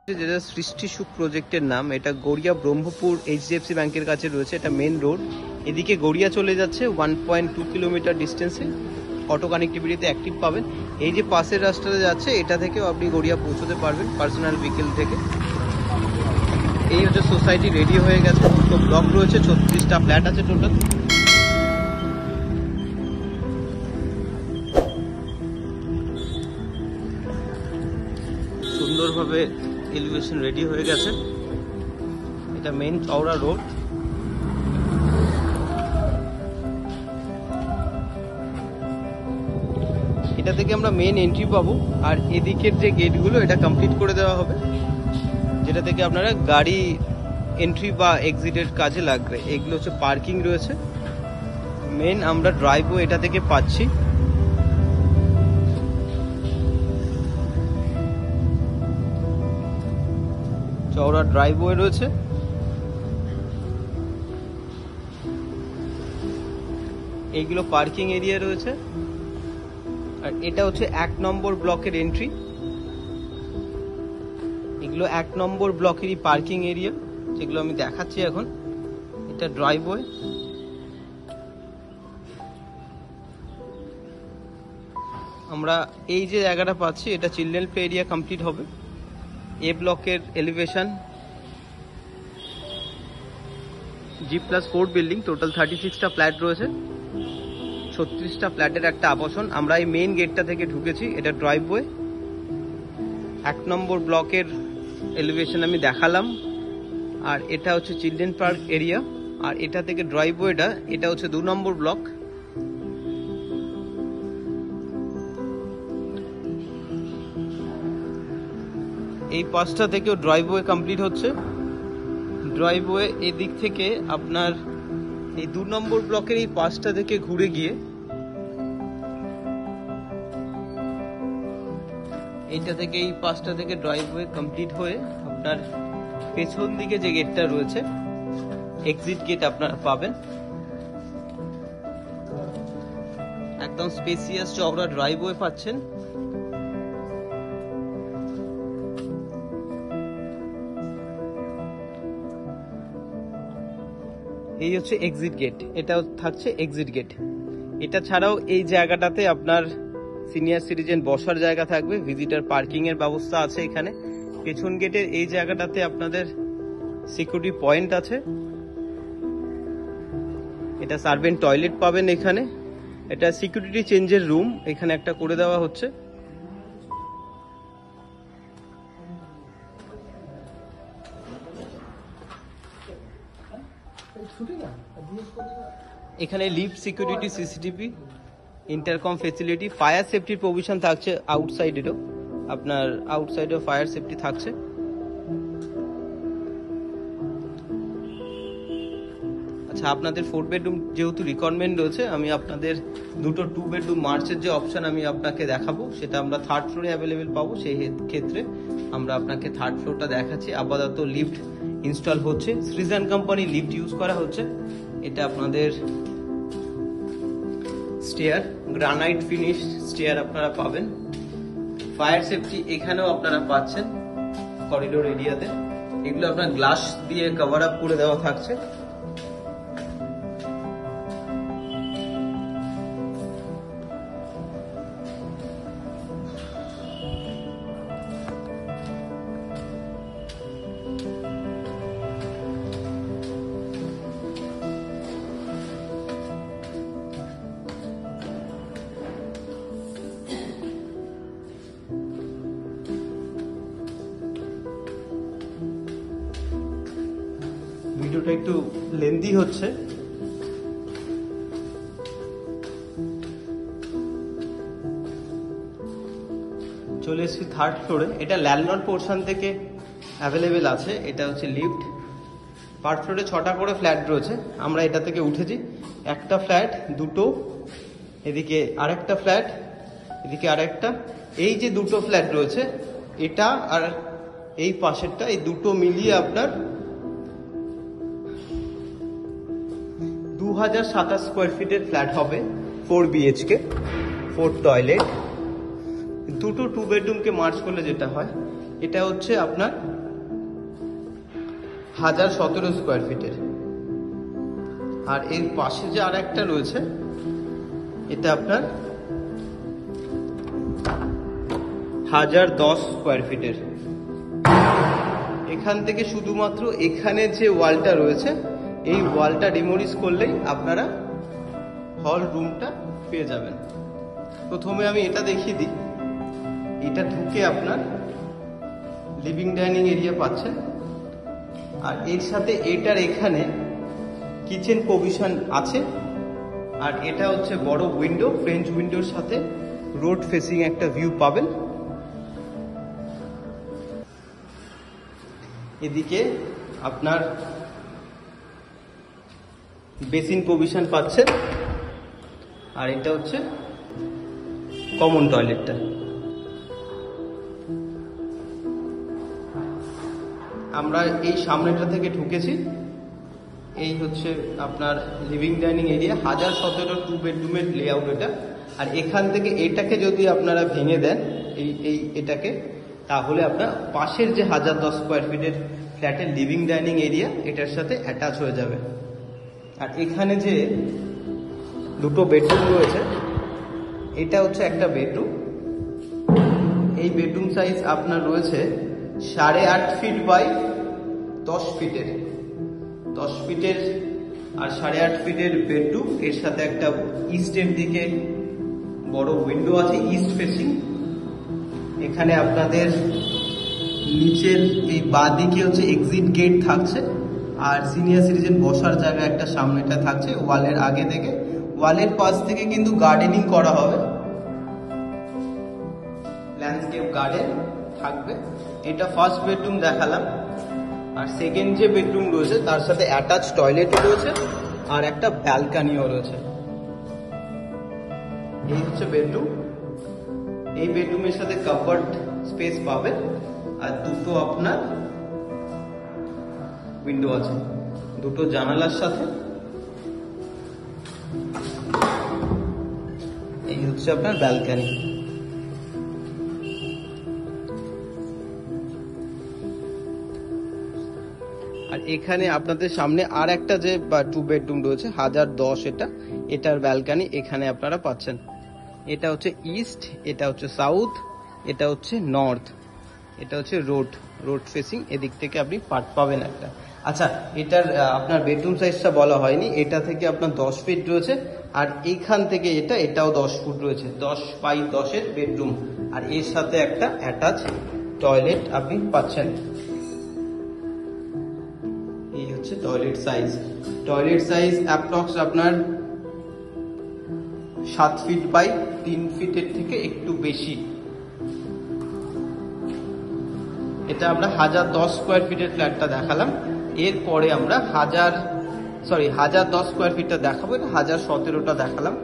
যেটা সৃষ্টি সুখ প্রজেক্টের নাম, এটা গড়িয়া ব্রহ্মপুর এইচডিএফসি ব্যাংকের কাছে রয়েছে। এটা মেন রোড, এদিকে গড়িয়া চলে যাচ্ছে 1.2 কিলোমিটার ডিস্টেন্সে। অটো কানেক্টিভিটিতে অ্যাক্টিভ পাবেন। এই যে পাশের রাস্তাটা যাচ্ছে, এটা থেকেও আপনি গড়িয়া পৌঁছতে পারবেন পার্সোনাল ভেহিকেল থেকে। এই হচ্ছে সোসাইটি রেডি হয়ে গেছে। তো ব্লক রয়েছে, 36টা ফ্ল্যাট আছে টোটাল। সুন্দরভাবে এলিভেশন রেডি হয়ে গেছে। এটা মেন চওড়া রোড। এটা থেকে আমরা মেন এন্ট্রি পাবো, আর এদিকের যে গেটগুলো এটা কমপ্লিট করে দেওয়া হবে, যেটা থেকে আপনারা গাড়ি এন্ট্রি বা এক্সিটের কাজে লাগবে। এগুলো হচ্ছে পার্কিং রয়েছে। মেন আমরা ড্রাইভওয়ে এটা থেকে পাচ্ছি। চওড়া ড্রাইভওয়ে রয়েছে। এইগুলো পার্কিং এরিয়া রয়েছে। আর এটা হচ্ছে 1 নম্বর ব্লকের এন্ট্রি। এগুলো 1 নম্বর ব্লকেরই পার্কিং এরিয়া, যেগুলো আমি দেখাচ্ছি এখন। এটা ড্রাইভওয়ে। আমরা এই যে জায়গাটা পাচ্ছি, এটা চিলড্রেন প্লে এরিয়া কমপ্লিট হবে। এ ব্লকের এলিভেশন G+4 বিল্ডিং, টোটাল 36টা ফ্ল্যাট রয়েছে, 36টা ফ্ল্যাটের একটা আবাসন। আমরা এই মেইন গেটটা থেকে ঢুকেছি। এটা ড্রাইভওয়ে। 1 নম্বর ব্লকের এলিভেশন আমি দেখালাম। আর এটা হচ্ছে চিলড্রেন পার্ক এরিয়া। আর এটা থেকে ড্রাইভওয়েটা, এটা হচ্ছে 2 নম্বর ব্লক। এই পাঁচটা থেকেও ড্রাইভওয়ে কমপ্লিট হচ্ছে। ড্রাইভওয়ে এদিক থেকে আপনার এই 2 নম্বর ব্লকের এই পাঁচটা থেকে ঘুরে গিয়ে এইটা থেকে, এই পাঁচটা থেকে ড্রাইভওয়ে কমপ্লিট হয়ে আপনার পেছন দিকে যে গেটটা রয়েছে, এক্সিট গেট আপনারা পাবেন। একদম স্পেসিয়াস চওড়া ড্রাইভওয়ে পাচ্ছেন। এই হচ্ছে এক্সিট গেট। এটাও থাকছে এক্সিট গেট। এটা ছাড়াও এই জায়গাটাতে আপনার সিনিয়র সিটিজেন বসার জায়গা থাকবে, ভিজিটার পার্কিং এর ব্যবস্থা আছে এখানে। পেছন গেটের এই জায়গাটাতে আপনাদের সিকিউরিটি পয়েন্ট আছে। এটা সার্ভেন্ট টয়লেট পাবেন এখানে। এটা সিকিউরিটি চেঞ্জের রুম এখানে একটা করে দেওয়া হচ্ছে। এখানে lift, security, CCTV, intercom facility, fire সেফটির প্রভিশন থাকছে আউটসাইডেরও। আপনার আউটসাইডেও ফায়ার সেফটি থাকছে। আচ্ছা, আপনাদের 4 বেডরুম যেহেতু রিকোয়ারমেন্ট রয়েছে, আমি আপনাদের দুটো 2 বেডরুম মার্চের যে অপশন আমি আপনাকে দেখাবো, সেটা আমরা 3rd ফ্লোরে অ্যাভেলেবেল পাবো। সেই ক্ষেত্রে আমরা আপনাকে 3rd ফ্লোরটা দেখাচ্ছি। আপাতত লিফট ইনস্টল হচ্ছে, সৃজন কোম্পানি লিফট ইউজ করা হচ্ছে। এটা আপনাদের স্টেয়ার, গ্রানাইট ফিনিশ স্টেয়ার আপনারা পাবেন। ফায়ার সেফটি এখানেও আপনারা পাচ্ছেন করিডোর এরিয়াতে। এগুলো আপনার গ্লাস দিয়ে কভার আপ করে দেওয়া থাকছে। ভিডিওটা একটু লেন্দি হচ্ছে। চলে এসেছি 3rd ফ্লোরে। এটা ল্যান্ডলর্ড পোর্শন থেকে অ্যাভেলেবেল আছে। এটা হচ্ছে লিফট। পার ফ্লোরে 6টা করে ফ্ল্যাট রয়েছে। আমরা এটা থেকে উঠেছি। একটা ফ্ল্যাট, দুটো, এদিকে আরেকটা ফ্ল্যাট, এদিকে আরেকটা। এই যে দুটো ফ্ল্যাট রয়েছে, এটা আর এই পাশেরটা, এই দুটো মিলিয়ে আপনার 2027 স্কোয়ার ফিটের ফ্ল্যাট হবে। 4 BHK, 4 টয়লেট, দুটো 2 বেডরুমকে মার্চ করলে যেটা হয়, এটা হচ্ছে আপনার 1017 স্কোয়ার ফিটের। আর এর পাশে যে আর একটা রয়েছে এটা আপনার 1010 স্কোয়ার ফিটের। এখান থেকে শুধুমাত্র এখানে যে ওয়ালটা রয়েছে এই ওয়ালটা ডিমোলিশ করলেই আপনারা হল রুমটা পেয়ে যাবেন। প্রথমে আমি এটা দেখিয়ে দিই। এটা ঢুকে আপনার লিভিং ডাইনিং এরিয়া পাচ্ছেন, আর এর সাথে এটার এখানে কিচেন প্রভিশন আছে। আর এটা হচ্ছে বড় উইন্ডো, ফ্রেঞ্চ উইন্ডোর সাথে রোড ফেসিং একটা ভিউ পাবেন। এদিকে আপনার বেসিন প্রভিশন পাচ্ছেন, আর এটা হচ্ছে কমন টয়লেটটা। আমরা এই সামনেটা থেকে ঢুকেছি। এই হচ্ছে আপনার লিভিং ডাইনিং এরিয়া, 1017 টু বেডরুমের লেআউট এটা। আর এখান থেকে এটাকে যদি আপনারা ভেঙে দেন এটাকে, তাহলে আপনার পাশের যে 1010 স্কোয়ার ফিটের ফ্ল্যাটের লিভিং ডাইনিং এরিয়া এটার সাথে অ্যাটাচ হয়ে যাবে। আর এখানে যে দুটো বেডরুম রয়েছে, এটা হচ্ছে একটা বেডরুম। এই বেডরুম সাইজ আপনার রয়েছে 8.5 ফিট বাই 10 ফিটের। 10 ফিটের আর 8.5 ফিটের বেডরুম, এর সাথে একটা ইস্টের দিকে বড় উইন্ডো আছে, ইস্ট ফেসিং। এখানে আপনাদের নিচের এই বাঁ দিকে হচ্ছে এক্সিট গেট থাকছে, আর সিনিয়র সিটিজেন বসার জায়গা একটা সামনেটা থাকছে ওয়ালের আগে থেকে। ওয়ালের পাশ থেকে কিন্তু গার্ডেনিং করা হবে, ল্যান্ডস্কেপ গার্ডেন থাকবে। এটা ফার্স্ট বেডরুম দেখালাম। আর সেকেন্ড যে বেডরুম রয়েছে তার সাথে অ্যাটাচ টয়লেটও রয়েছে আর একটা ব্যালকানিও রয়েছে। এই হচ্ছে বেডরুম। এই বেডরুমের সাথে কাভার্ড স্পেস পাবেন, আর দুটো আপনার উইন্ডো আছে, দুটো জানালার সাথে। এই হচ্ছে আপনার ব্যালকানি। আর এখানে আপনাদের সামনে আর একটা যে 2 বেডরুম রয়েছে 1010, এটার ব্যালকানি এখানে আপনারা পাচ্ছেন। এটা হচ্ছে ইস্ট, এটা হচ্ছে সাউথ, এটা হচ্ছে নর্থ, এটা হচ্ছে রোড ফেসিং। এদিক থেকে আপনি পার্ট পাবেন একটা। আচ্ছা, এটার আপনার বেডরুম সাইজটা বলা হয়নি। এটা থেকে আপনার 10 ফিট রয়েছে, আর এইখান থেকে এটাও 10 ফুট রয়েছে। 10 বাই 10 বেডরুম, আর এর সাথে একটা অ্যাটাচ টয়লেট আপনি পাচ্ছেন। এই হচ্ছে toilet size. Toilet size approx আপনার 7 ফিট বাই 3 ফিটের থেকে একটু বেশি। এটা আমরা 1010 স্কোয়ার ফিটের ফ্ল্যাটটা দেখালাম। এরপরে আমরা 1010 স্কোয়ার ফিটটা দেখাবো। এটা 1017টা দেখালাম।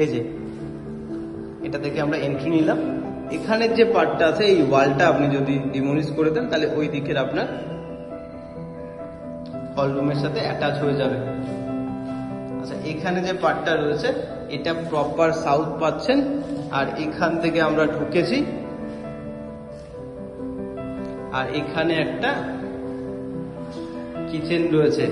এই যে এটা থেকে আমরা এন্ট্রি নিলাম। এখানের যে পার্টটা আছে, এই ওয়ালটা আপনি যদি ডিমোলিশ করে দেন তাহলে ওই দিকের আপনার হল রুমের সাথে অ্যাটাচ হয়ে যাবে। আচ্ছা, এখানে যে পার্টটা রয়েছে এটা প্রপার সাউথ পাচ্ছেন। আর এখান থেকে আমরা ঢুকেছি, আর এখানে একটা কিচেন রয়েছে।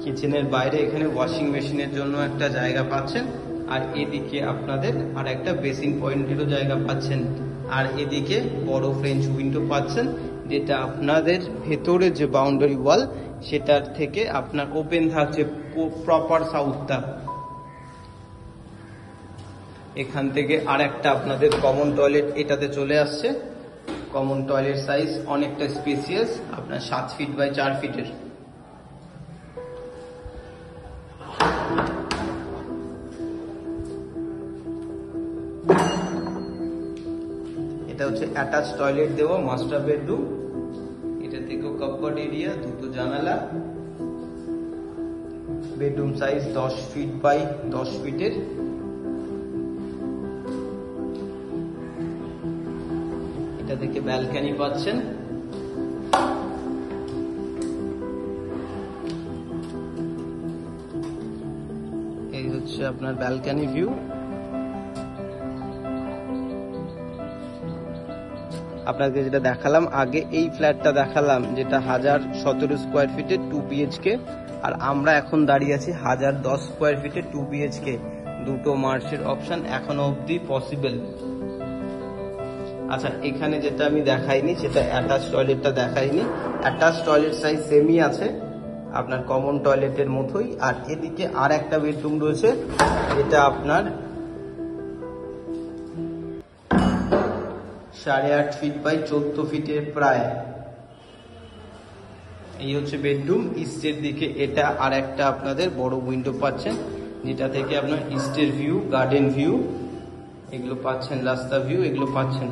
কিচেনের বাইরে এখানে ওয়াশিং মেশিনের জন্য একটা জায়গা পাচ্ছেন, আর এদিকে আপনাদের আর একটা বেসিন পয়েন্টেরও জায়গা পাচ্ছেন। আর এদিকে বড় ফ্রেঞ্চ উইন্ডো পাচ্ছেন, যেটা আপনাদের ভেতরে যে বাউন্ডারি ওয়াল সেটার থেকে আপনার ওপেন থাকছে প্রপার সাউথটা। এখান থেকে আর একটা আপনাদের কমন টয়লেট এটাতে চলে আসছে। কমন টয়লেট সাইজ অনেকটা স্পেসিয়াস, আপনার 7 ফিট বাই 4 ফিটের। এটা হচ্ছে অ্যাটাচ টয়লেট দেওয়া মাস্টার বেডরুম। এটা থেকেও কাভার্ড এরিয়া, দুটো জানালা। বেডরুম সাইজ 10 ফিট বাই 10 ফিটের। এটা থেকে ব্যালকনি পাচ্ছেন। এই হচ্ছে আপনার ব্যালকনি ভিউ। আপনাকে যেটা দেখালাম আগে, এই ফ্ল্যাটটা দেখালাম যেটা 1017 স্কোয়ার ফিটের 2 BHK, আর আমরা এখন দাঁড়িয়ে আছি 1010 স্কোয়ার ফিটের 2 BHK। দুটো মার্চের অপশন এখনো অবধি পসিবল। আচ্ছা, এখানে যেটা আমি দেখাইনি সেটা অ্যাটাচ টয়লেটটা দেখাইনি। অ্যাটাচ টয়লেট সাইজ সেমই আছে আপনার কমন টয়লেটের মতোই। আর এদিকে আর একটা বেডরুম রয়েছে, এটা আপনার 8.5 ফিট বাই 14 ফিটের প্রায়। এই হচ্ছে বেডরুম। ইস্টের দিকে এটা আর একটা আপনাদের বড় উইন্ডো পাচ্ছেন, যেটা থেকে আপনার ইস্টের ভিউ, গার্ডেন ভিউ এগুলো পাচ্ছেন, রাস্তা ভিউ এগুলো পাচ্ছেন।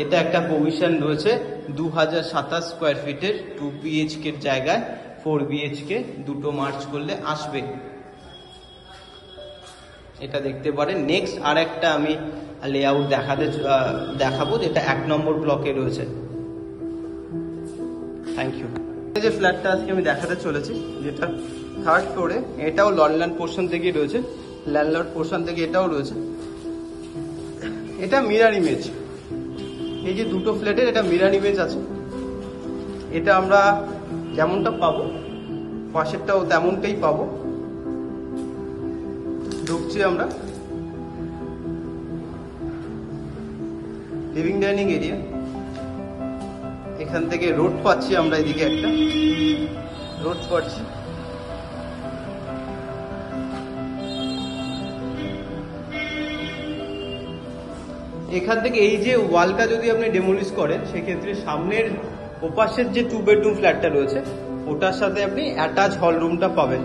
এটা একটা প্রভিশন রয়েছে 2027 স্কোয়ার ফিটের 2 BHK এর জায়গায় 4 BHK, দুটো মার্চ করলে আসবে। এটা দেখতে পারেন। নেক্সট আর একটা আমি লেআউট দেখাবো যেটা 1 নম্বর ব্লকে রয়েছে। Thank you. এই যে ফ্ল্যাটটা আজকে আমি দেখাতে চলেছি, যেটা 3rd ফ্লোরে, এটাও ল্যান্ডলর্ড পোর্শন থেকেই রয়েছে, ল্যান্ডলর্ড পোর্শন থেকে এটাও রয়েছে। এটা মিরর ইমেজ, এই যে দুটো ফ্ল্যাটের এটা মিরর ইমেজ আছে। এটা আমরা যেমনটা পাবো পাশেরটাও তেমনটাই পাবো। ঢুকছি আমরা, লিভিং ডাইনিং এরিয়া। এখান থেকে রোড পাচ্ছি আমরা, এদিকে একটা রোড পাচ্ছি। এখান থেকে এই যে ওয়ালটা যদি আপনি ডেমোলিশ করেন, সেক্ষেত্রে সামনের ওপাশের যে 2 বেডরুম ফ্ল্যাটটা রয়েছে ওটার সাথে আপনি অ্যাটাচ হল রুমটা পাবেন।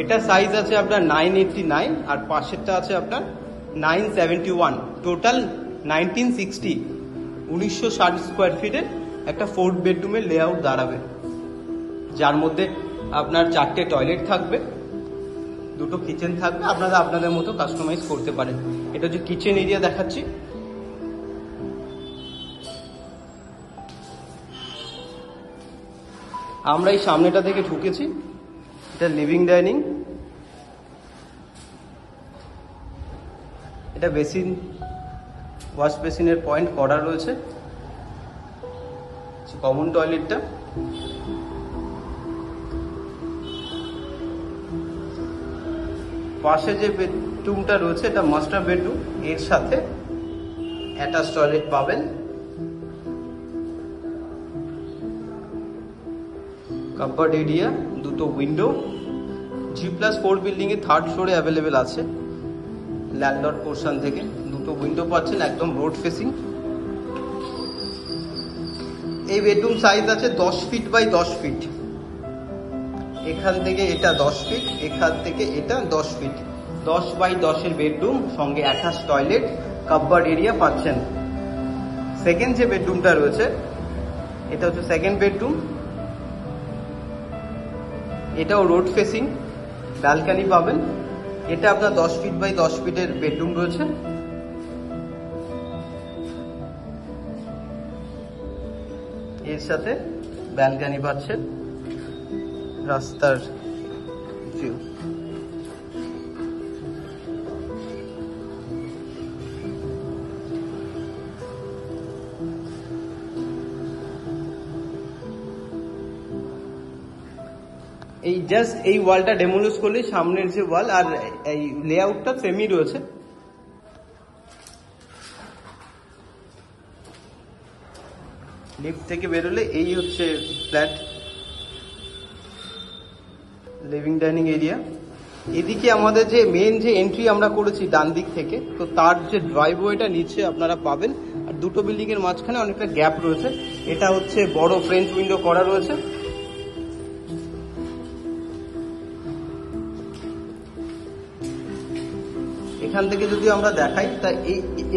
এটা সাইজ আছে আপনার 989, আর পাশেরটা আছে আপনার 971। টোটাল 1960 স্কোয়ার ফিটের একটা 4 বেডরুমের লেআউট দাঁড়াবে, যার মধ্যে আপনার 4টে টয়লেট থাকবে, দুটো কিচেন থাকবে। আপনারা আপনাদের মতো কাস্টমাইজ করতে পারেন। এটা হচ্ছে কিচেন এরিয়া দেখাচ্ছি। আমরা এই সামনেটা থেকে ঢুকেছি, এটা লিভিং ডাইনিং। এটা বেসিন, ওয়াশ বেসিনের পয়েন্ট করা রয়েছে। কমন টয়লেটটা, পাশে যে বেডরুমটা রয়েছে এটা মাস্টার বেডরুম, এর সাথে অ্যাটাচ টয়লেট পাবেন। কাপবোর্ড এরিয়া, দুটো উইন্ডো। G+4 বিল্ডিং এ 3rd ফ্লোরে অ্যাভেলেবেল আছে। ল্যান্ডলর্ড পোর্শন থেকে দুটো উইন্ডো পাচ্ছেন, একদম রোড ফেসিং। এই বেডরুম সাইজ আছে 10 ফিট বাই 10 ফিট। এখান থেকে এটা 10 ফিট, এখান থেকে এটা 10 ফিট। 10 বাই 10 এর বেডরুম, সঙ্গে অ্যাটাচ টয়লেট, কাপবোর্ড এরিয়া পাচ্ছেন। সেকেন্ড যে বেডরুমটা রয়েছে এটা হচ্ছে সেকেন্ড বেডরুম। এটাও রোড ফেসিং, ব্যালকনি পাবেন। এটা আপনার 10 ফিট বাই 10 ফিটের বেডরুম রয়েছে। এর সাথে ব্যালকনি পাচ্ছেন, রাস্তার ভিউ। এই জাস্ট এই ওয়ালটা ডেমোলিশ করলে সামনের যে ওয়াল আর এই লেআউটটা সেমই রয়েছে। লিফট থেকে বেরোলে এই হচ্ছে ফ্ল্যাট, লিভিং ডাইনিং এরিয়া। এদিকে আমাদের যে মেন যে এন্ট্রি আমরা করেছি ডান দিক থেকে, তো তার যে ড্রাইভওয়েটা নিচে আপনারা পাবেন। আর দুটো বিল্ডিং এর মাঝখানে অনেকটা গ্যাপ রয়েছে। এটা হচ্ছে বড় ফ্রেঞ্চ উইন্ডো করা রয়েছে। এখান থেকে যদি আমরা দেখাই তা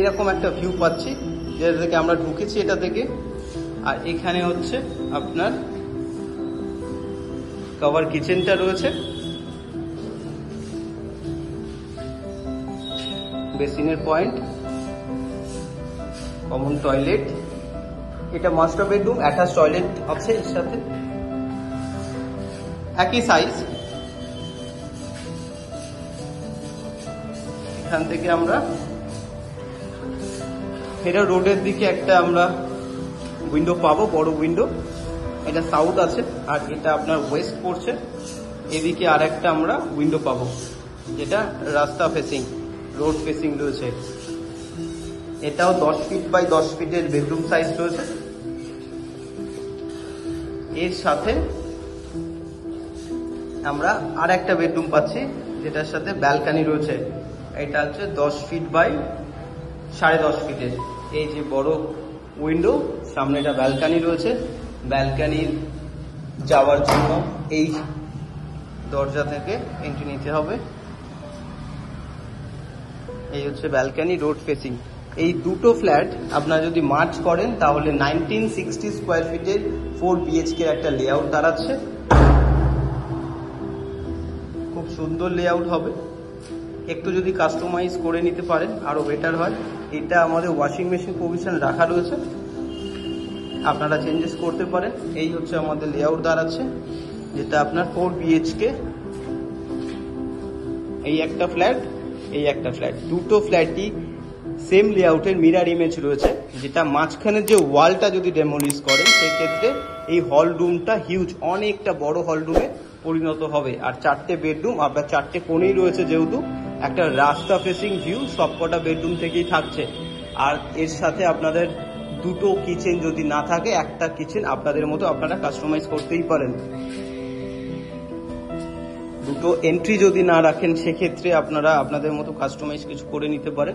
এরকম একটা ভিউ পাচ্ছি, যেটা থেকে আমরা ঢুকেছি এটা থেকে। আর এখানে হচ্ছে আপনার কভার কিচেনটা রয়েছে, বেসিনের পয়েন্ট, কমন টয়লেট। এটা মাস্টার বেডরুম, অ্যাটাচ টয়লেট আছে এর সাথে, একই সাইজ। এখান থেকে আমরা এটা রোডের দিকে একটা আমরা উইন্ডো পাবো, বড় উইন্ডো। এটা সাউথ আছে আর এটা আপনার ওয়েস্ট পড়ছে। এদিকে আর একটা আমরা উইন্ডো পাবো যেটা রাস্তা ফেসিং, রোড ফেসিং রয়েছে। এটাও 10 ফিট বাই 10 ফিটের বেডরুম সাইজ রয়েছে। এর সাথে আমরা আর একটা বেডরুম পাচ্ছি যেটার সাথে ব্যালকানি রয়েছে। এটা হচ্ছে 10 ফিট বাই 10.5 ফিটের। এই যে বড় উইন্ডো, সামনে একটা ব্যালকানি রয়েছে। ব্যালকানির যাওয়ার জন্য এই দরজা থেকে এন্ট্রি নিতে হবে। এই হচ্ছে ব্যালকানি, রোড ফেসিং। এই দুটো ফ্ল্যাট আপনারা যদি মার্চ করেন তাহলে 1960 স্কোয়ার ফিটের 4 BHK একটা লেআউট দাঁড়াচ্ছে। খুব সুন্দর লেআউট হবে। একটু যদি কাস্টমাইজ করে নিতে পারেন আরো বেটার হয়। এটা আমাদের ওয়াশিং মেশিন প্রভিশন রাখা রয়েছে, আপনারা চেঞ্জেস করতে পারেন। এই হচ্ছে আমাদের লেআউট দাঁড়াচ্ছে, যেটা আপনার 4 BHK। এই একটা ফ্ল্যাট, এই একটা ফ্ল্যাট, দুটো ফ্ল্যাটই সেম লেআউটের মিরার ইমেজ রয়েছে। যেটা মাঝখানের যে ওয়ালটা যদি ডেমোলিশ করেন সেক্ষেত্রে এই হল রুমটা হিউজ, অনেকটা বড় হল রুমে পরিণত হবে। আর 4টে বেডরুম, আপনার 4টে কোণেই রয়েছে, যেহেতু একটা রাস্তা ফেসিং ভিউ সবকটা বেডরুম থেকেই থাকছে। আর এর সাথে আপনাদের দুটো কিচেন যদি না থাকে, একটা কিচেন আপনাদের মতো আপনারা কাস্টমাইজ করতেই পারেন। দুটো এন্ট্রি যদি না রাখেন সেক্ষেত্রে আপনারা আপনাদের মতো কাস্টমাইজ কিছু করে নিতে পারেন।